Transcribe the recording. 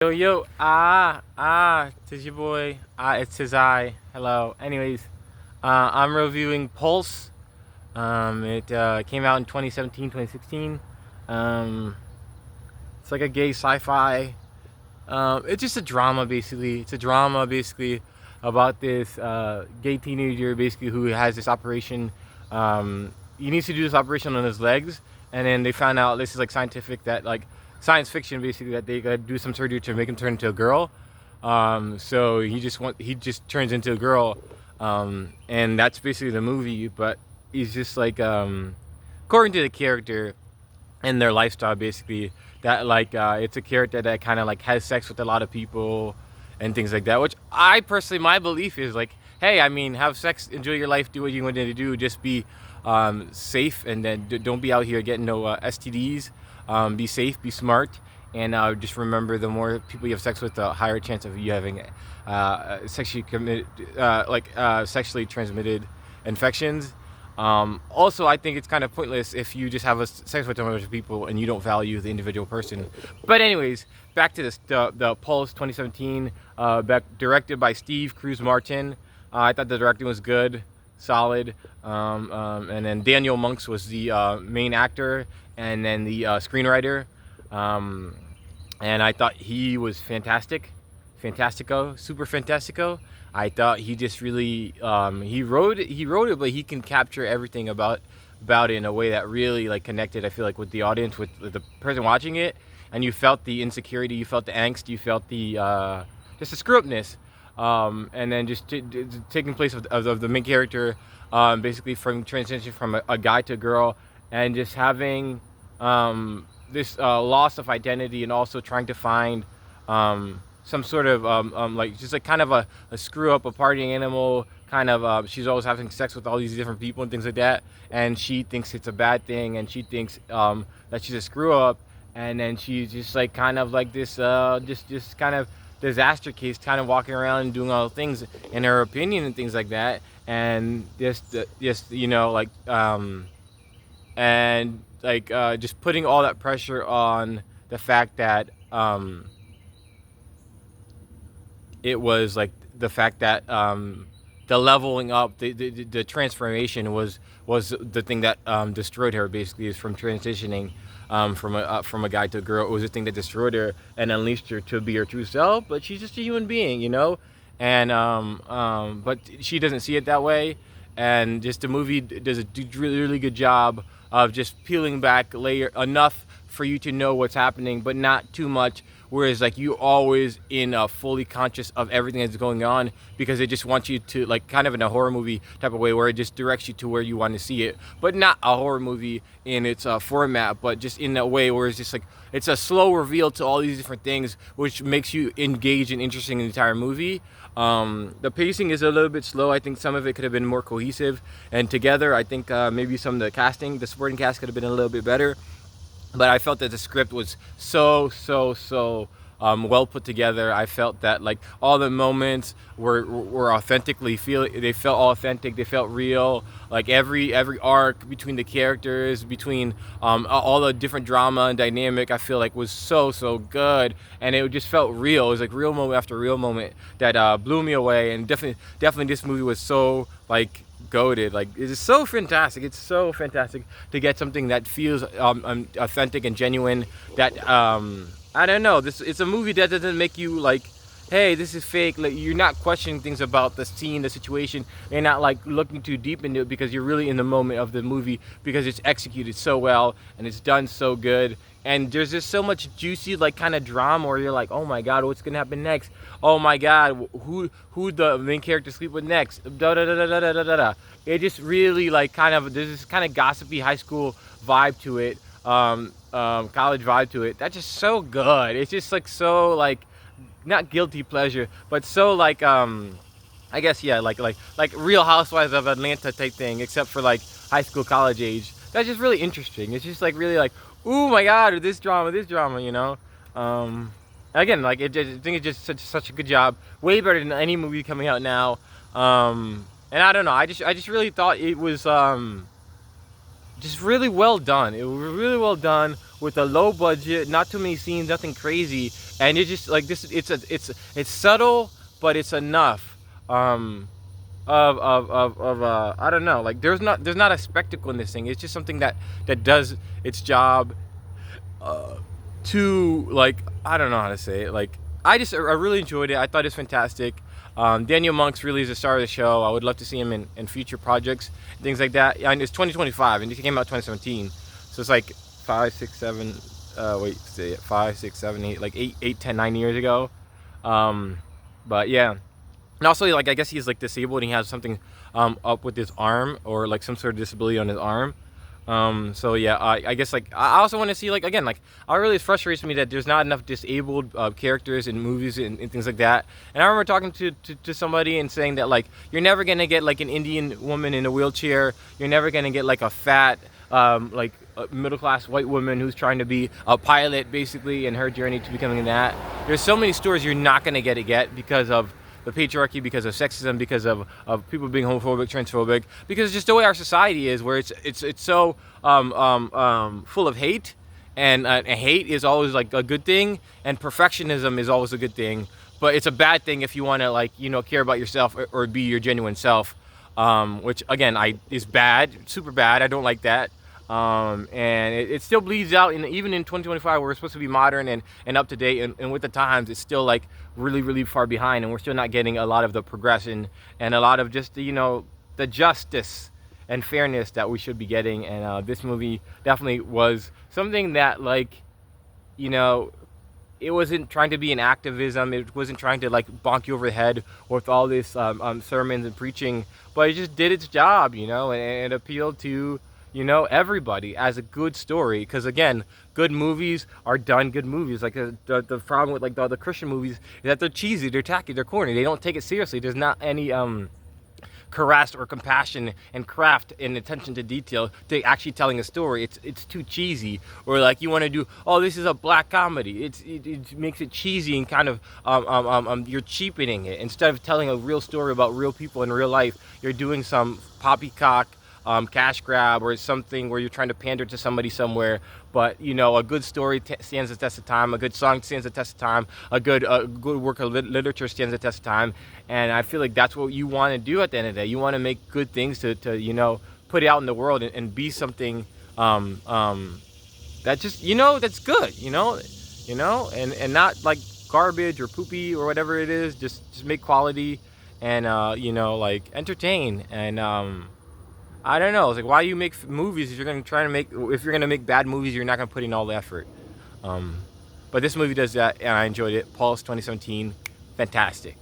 Yo yo it's your boy. It's his eye. Hello. Anyways, I'm reviewing Pulse. It came out in 2017, 2016. Um, it's like a gay sci-fi. It's just a drama basically. It's a drama basically about this gay teenager basically who has this operation. He needs to do this operation on his legs, and then they found out this is like scientific that like science fiction basically that they gotta do some surgery to make him turn into a girl. So he just turns into a girl, and that's basically the movie. But he's just like according to the character and their lifestyle basically that like it's a character that kind of like has sex with a lot of people and things like that, which I personally, my belief is like, hey, I mean, have sex, enjoy your life, do what you want to do, just be safe, and then don't be out here getting no STDs. Be safe, be smart, and just remember the more people you have sex with, the higher chance of you having sexually transmitted infections. Also, I think it's kind of pointless if you just have a sex with a bunch of people and you don't value the individual person. But anyways, back to this, the Pulse 2017, directed by Steve Cruz Martin. I thought the directing was good, solid, and then Daniel Monks was the main actor and then the screenwriter, and I thought he was fantastico, super fantastico. I thought he just really he wrote it, but he can capture everything about it in a way that really like connected. I feel like with the audience, with the person watching it, and you felt the insecurity, you felt the angst, you felt the just the screw upness, and then just taking place of the main character, basically from transition from a guy to a girl, and just having this loss of identity, and also trying to find some sort of like just like kind of a screw up, a partying animal kind of. She's always having sex with all these different people and things like that, and she thinks it's a bad thing, and she thinks that she's a screw up, and then she's just like kind of like this just kind of disaster case, kind of walking around and doing all the things in her opinion and things like that, and just you know like and like just putting all that pressure on the fact that it was like the fact that the leveling up, the transformation was the thing that destroyed her. Basically, is from transitioning from a guy to a girl. It was the thing that destroyed her and unleashed her to be her true self. But she's just a human being, you know. And but she doesn't see it that way. And just the movie does a really good job of just peeling back layer enough for you to know what's happening, but not too much. Whereas like you always in fully conscious of everything that's going on, because it just wants you to, like, kind of in a horror movie type of way, where it just directs you to where you want to see it, but not a horror movie in its format, but just in a way where it's just like it's a slow reveal to all these different things, which makes you engaged and interesting in the entire movie. The pacing is a little bit slow. I think some of it could have been more cohesive and together. I think maybe some of the casting, the supporting cast, could have been a little bit better. But I felt that the script was so well put together. I felt that like all the moments were authentically they felt authentic, they felt real. Like every arc between the characters, between all the different drama and dynamic, I feel like was so good, and it just felt real. It was like real moment after real moment that blew me away. And definitely this movie was so like goated. Like, it is so fantastic. It's so fantastic to get something that feels authentic and genuine. That I don't know. It's a movie that doesn't make you like, hey, this is fake. Like, you're not questioning things about the scene, the situation. You're not like looking too deep into it, because you're really in the moment of the movie, because it's executed so well and it's done so good. And there's just so much juicy like kind of drama where you're like, oh my god, what's gonna happen next? Oh my god, who the main character sleep with next? Da da da da da da da da. It just really like kind of, there's this kind of gossipy high school vibe to it, college vibe to it. That's just so good. It's just like so like not guilty pleasure, but so like I guess yeah, like Real Housewives of Atlanta type thing, except for like high school, college age. That's just really interesting. It's just like really like, oh my god, or this drama, you know. Again, like I think it's just such a good job, way better than any movie coming out now. And I don't know, I just really thought it was just really well done. It was really well done with a low budget, not too many scenes, nothing crazy, and it's just like this. It's subtle, but it's enough. I don't know. Like there's not a spectacle in this thing. It's just something that does its job. To like I don't know how to say it. Like I really enjoyed it. I thought it was fantastic. Daniel Monks really is the star of the show. I would love to see him in future projects, things like that. And it's 2025, and it came out 2017, so it's like 5, 6, 7. Wait, say it. 5, 6, 7, 8, like 8, 10, 9 years ago. But yeah, and also like I guess he's like disabled, and he has something up with his arm, or like some sort of disability on his arm. So yeah, I guess like I also want to see like again like it really frustrates me that there's not enough disabled characters in movies and things like that. And I remember talking to somebody and saying that like you're never gonna get like an Indian woman in a wheelchair. You're never gonna get like a fat like middle class white woman who's trying to be a pilot basically in her journey to becoming that. There's so many stories you're not gonna get because of the patriarchy, because of sexism, because of people being homophobic, transphobic, because it's just the way our society is, where it's so full of hate, and hate is always like a good thing, and perfectionism is always a good thing, but it's a bad thing if you want to like care about yourself, or be your genuine self, which again is bad, super bad. I don't like that. And it still bleeds out even in 2025, where we're supposed to be modern and up to date, and with the times, it's still like really far behind, and we're still not getting a lot of the progression and a lot of just the justice and fairness that we should be getting. And this movie definitely was something that like it wasn't trying to be an activism. It wasn't trying to like bonk you over the head with all this sermons and preaching, but it just did its job, and it appealed to everybody as a good story. Because again, good movies are done good movies. Like the problem with like the other Christian movies is that they're cheesy, they're tacky, they're corny, they don't take it seriously. There's not any caress or compassion and craft and attention to detail to actually telling a story. It's too cheesy. Or like you want to do, oh, this is a black comedy, it makes it cheesy, and kind of you're cheapening it. Instead of telling a real story about real people in real life, you're doing some poppycock cash grab, or something where you're trying to pander to somebody somewhere. But a good story stands the test of time. A good song stands the test of time. A good work of literature stands the test of time. And I feel like that's what you want to do at the end of the day. You want to make good things to put it out in the world, and be something that just that's good. And not like garbage or poopy or whatever it is. Just make quality, and like entertain. And I don't know. It's like, why you make movies if you're gonna make bad movies? You're not gonna put in all the effort. But this movie does that, and I enjoyed it. Pulse 2017, fantastic.